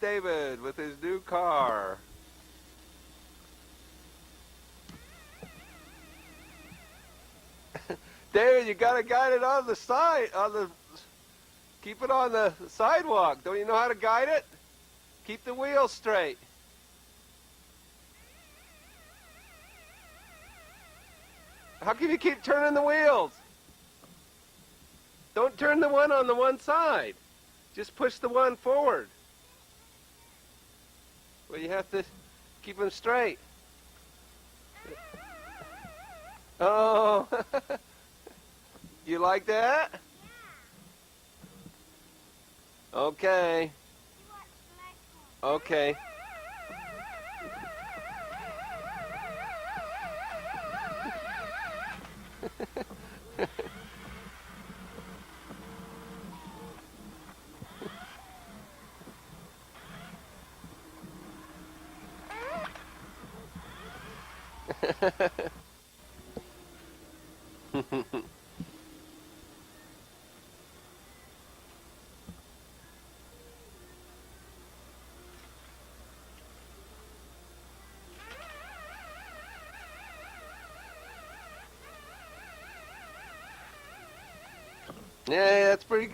David with his new car. David, you gotta guide it on the side, keep it on the sidewalk. Don't you know how to guide it? Keep the wheels straight. How can you keep turning the wheels? Don't turn the one on the one side. Just push the one forward. Well, you have to keep them straight. Oh, you like that? Okay. Okay. Yeah, that's pretty good.